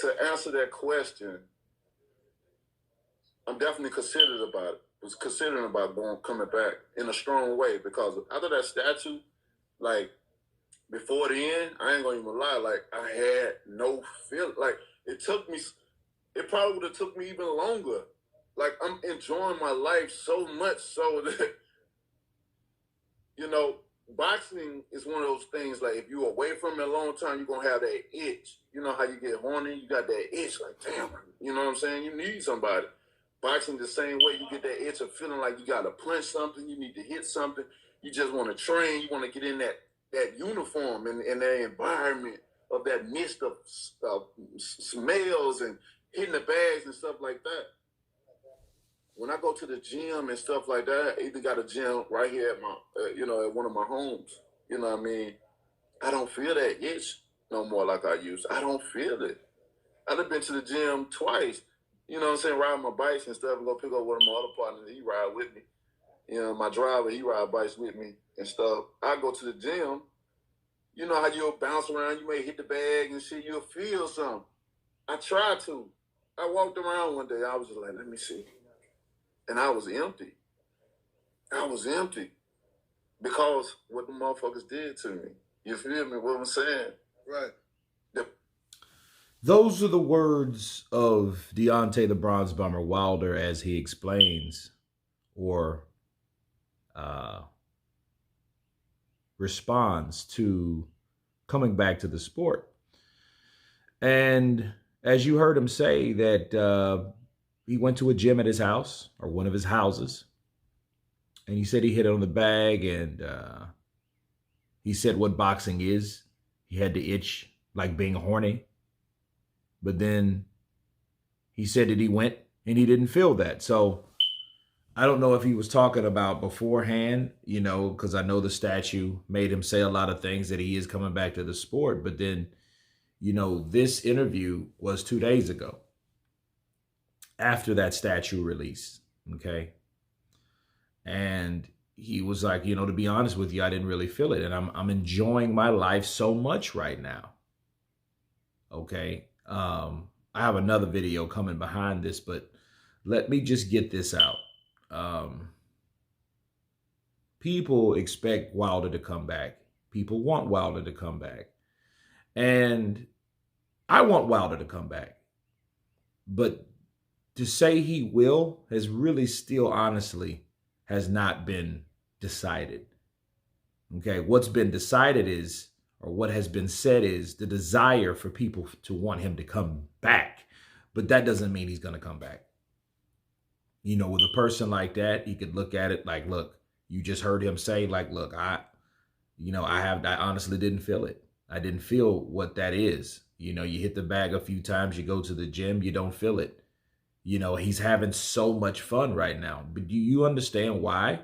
to answer that question, I'm definitely considering about coming back in a strong way, because after that statue, like before the end, I ain't gonna even lie, like I had no feel. Like it probably would have took me even longer. Like I'm enjoying my life so much so that boxing is one of those things, like if you're away from it a long time, you're gonna have that itch. You know how you get horny? You got that itch, like damn, you know what I'm saying? You need somebody. Boxing the same way, you get that itch of feeling like you gotta punch something, you need to hit something, you just wanna train, you wanna get in that uniform and that environment of that mist of smells and hitting the bags and stuff like that. When I go to the gym and stuff like that, I even got a gym right here at my, at one of my homes. You know what I mean? I don't feel that itch no more like I used. I don't feel it. I've been to the gym twice. You know what I'm saying? Riding my bikes and stuff and go pick up one of my other partners. He ride with me. You know, my driver, he ride bikes with me and stuff. I go to the gym. You know how you'll bounce around, you may hit the bag and shit, you'll feel something. I tried to. I walked around one day, I was just like, let me see. And I was empty. I was empty because what the motherfuckers did to me. You feel me? What I'm saying? Right. Those are the words of Deontay the Bronze Bomber Wilder as he explains or responds to coming back to the sport. And as you heard him say that he went to a gym at his house or one of his houses, and he said he hit it on the bag, and he said what boxing is. He had the itch like being horny. But then he said that he went and he didn't feel that. So I don't know if he was talking about beforehand, because I know the statue made him say a lot of things that he is coming back to the sport. But then, this interview was 2 days ago after that statue release. Okay. And he was like, to be honest with you, I didn't really feel it. And I'm enjoying my life so much right now. Okay. I have another video coming behind this, but let me just get this out. People expect Wilder to come back. People want Wilder to come back. And I want Wilder to come back. But to say he will has really still honestly has not been decided. Okay, what's been decided is, or what has been said is, the desire for people to want him to come back. But that doesn't mean he's going to come back. With a person like that, he could look at it like, look, you just heard him say, like, look, I honestly didn't feel it. I didn't feel what that is. You hit the bag a few times, you go to the gym, you don't feel it. He's having so much fun right now. But do you understand why?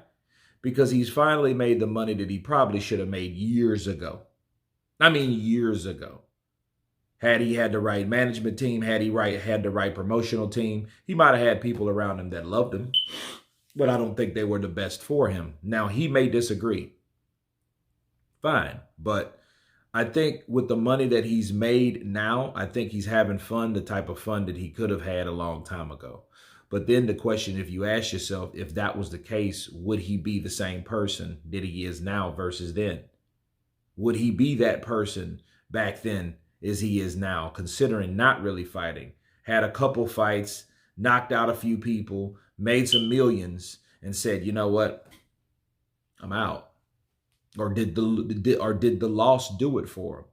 Because he's finally made the money that he probably should have made years ago. I mean, years ago. Had he had the right management team, had the right promotional team, he might have had people around him that loved him. But I don't think they were the best for him. Now, he may disagree. Fine. But I think with the money that he's made now, I think he's having fun, the type of fun that he could have had a long time ago. But then the question, if you ask yourself, if that was the case, would he be the same person that he is now versus then? Would he be that person back then as he is now, considering not really fighting? Had a couple fights, knocked out a few people, made some millions, and said, you know what? I'm out. Or did the loss do it for him?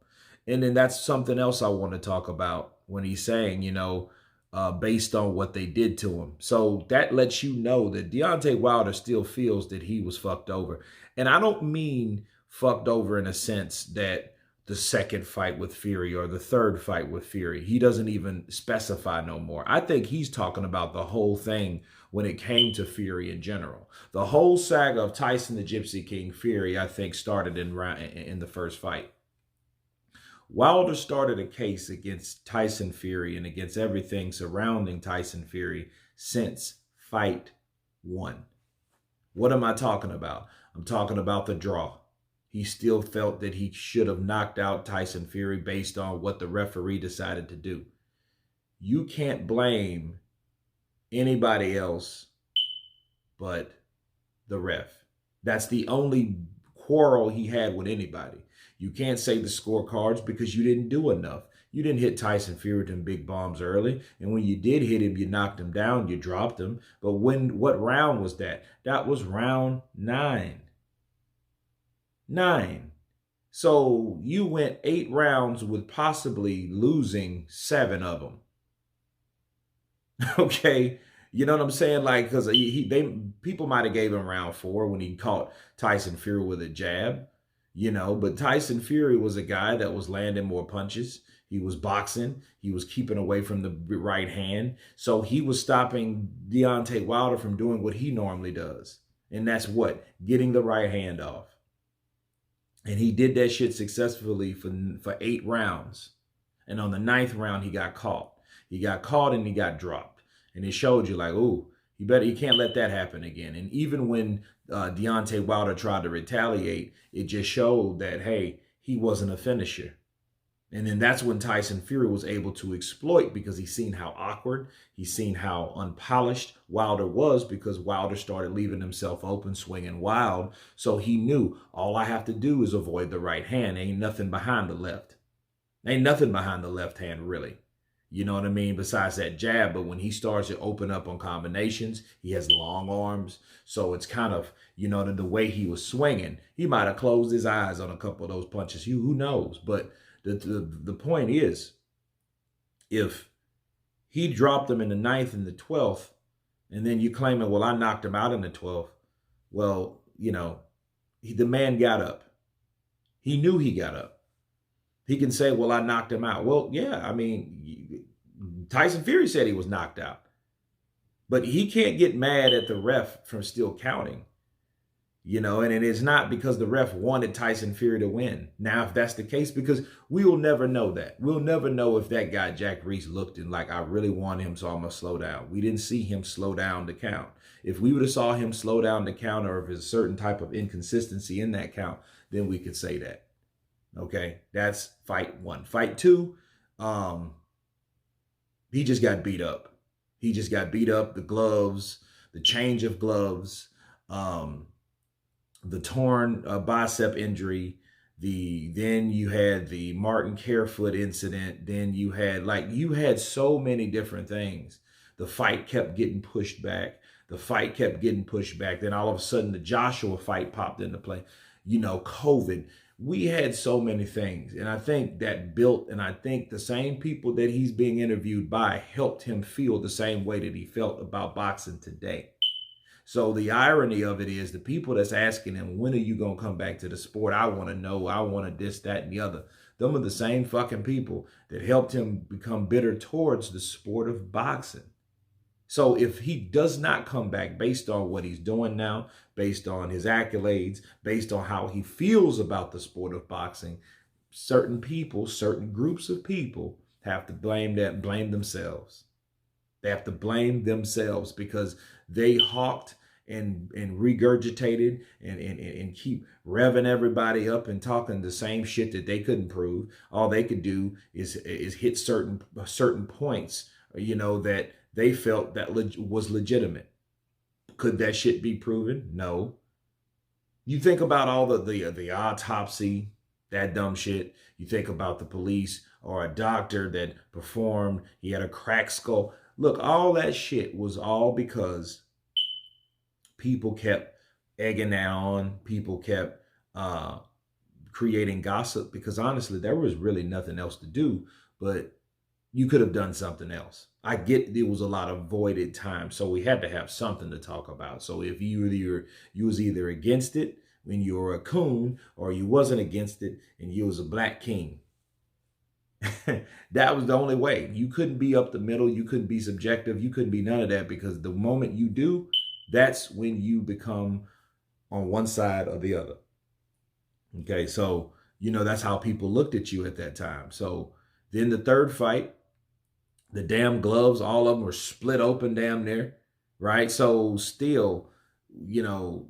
And then that's something else I want to talk about when he's saying, based on what they did to him. So that lets you know that Deontay Wilder still feels that he was fucked over. And I don't mean fucked over in a sense that the second fight with Fury or the third fight with Fury, he doesn't even specify no more. I think he's talking about the whole thing when it came to Fury in general. The whole saga of Tyson the Gypsy King Fury, I think, started in the first fight. Wilder started a case against Tyson Fury and against everything surrounding Tyson Fury since fight 1. What am I talking about? I'm talking about the draw. He still felt that he should have knocked out Tyson Fury based on what the referee decided to do. you can't blame anybody else but the ref. That's the only quarrel he had with anybody. You can't say the scorecards because you didn't do enough. You didn't hit Tyson Fury with them big bombs early. And when you did hit him, you knocked him down, you dropped him. But what round was that? That was round 9. 9. So you went 8 rounds with possibly losing 7 of them. Okay. You know what I'm saying? Like, because people might have gave him round 4 when he caught Tyson Fury with a jab, but Tyson Fury was a guy that was landing more punches. He was boxing. He was keeping away from the right hand. So he was stopping Deontay Wilder from doing what he normally does. And that's what? Getting the right hand off. And he did that shit successfully for 8 rounds. And on the 9th round, he got caught. He got caught and he got dropped. And it showed you like, ooh, you can't let that happen again. And even when Deontay Wilder tried to retaliate, it just showed that, hey, he wasn't a finisher. And then that's when Tyson Fury was able to exploit, because he's seen how awkward, he's seen how unpolished Wilder was, because Wilder started leaving himself open, swinging wild. So he knew, all I have to do is avoid the right hand. Ain't nothing behind the left. Ain't nothing behind the left hand, really. You know what I mean? Besides that jab. But when he starts to open up on combinations, he has long arms. So it's kind of, the way he was swinging, he might have closed his eyes on a couple of those punches. Who knows? But the point is, if he dropped him in the 9th and the 12th, and then you claiming, well, I knocked him out in the 12th. Well, the man got up. He knew he got up. He can say, well, I knocked him out. Well, yeah, I mean, Tyson Fury said he was knocked out. But he can't get mad at the ref for still counting. And it is not because the ref wanted Tyson Fury to win. Now, if that's the case, because we will never know that. We'll never know if that guy, Jack Reese, looked and like, I really want him, so I'm going to slow down. We didn't see him slow down to count. If we would have saw him slow down to count, or if there's a certain type of inconsistency in that count, then we could say that. Okay, that's fight 1. Fight 2, he just got beat up. He just got beat up. The gloves, the change of gloves, the torn bicep injury, then you had the Martin Carefoot incident, then you had so many different things. The fight kept getting pushed back. Then all of a sudden the Joshua fight popped into play. COVID. We had so many things. And I think that built, and I think the same people that he's being interviewed by helped him feel the same way that he felt about boxing today. So the irony of it is, the people that's asking him, when are you going to come back to the sport? I want to know. I want to this, that, and the other. Them are the same fucking people that helped him become bitter towards the sport of boxing. So if he does not come back based on what he's doing now, based on his accolades, based on how he feels about the sport of boxing, certain people, certain groups of people have to blame themselves. They have to blame themselves because they hawked and regurgitated and keep revving everybody up and talking the same shit that they couldn't prove. All they could do is hit certain points, that they felt that was legitimate. Could that shit be proven? No. You think about all the autopsy, that dumb shit. You think about the police or a doctor that performed, he had a cracked skull. Look, all that shit was all because people kept egging that on. People kept creating gossip, because honestly, there was really nothing else to do, but you could have done something else. I get there was a lot of voided time, so we had to have something to talk about. So if you was either against it when you were a coon, or you wasn't against it and you was a black king. That was the only way. You couldn't be up the middle. You couldn't be subjective. You couldn't be none of that, because the moment you do, that's when you become on one side or the other. Okay, so, that's how people looked at you at that time. So then the third fight, the damn gloves, all of them were split open damn near, right? So still, the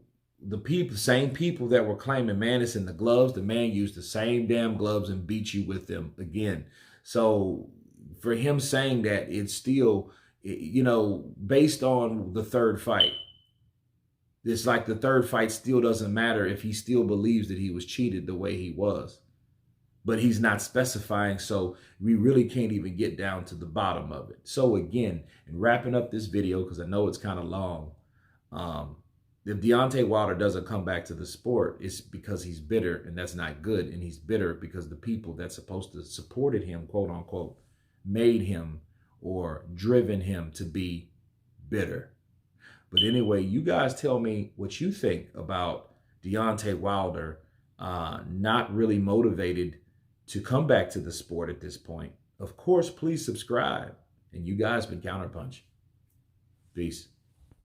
same people that were claiming, man, it's in the gloves, the man used the same damn gloves and beat you with them again. So for him saying that, it's still, you know, based on the third fight. It's like the third fight still doesn't matter if he still believes that he was cheated the way he was. But he's not specifying, so we really can't even get down to the bottom of it. So again, in wrapping up this video, because I know it's kind of long, if Deontay Wilder doesn't come back to the sport, it's because he's bitter, and that's not good. And he's bitter because the people that's supposed to supported him, quote unquote, made him or driven him to be bitter. But anyway, you guys tell me what you think about Deontay Wilder not really motivated to come back to the sport at this point. Of course, please subscribe. And you guys been Counterpunch. Peace.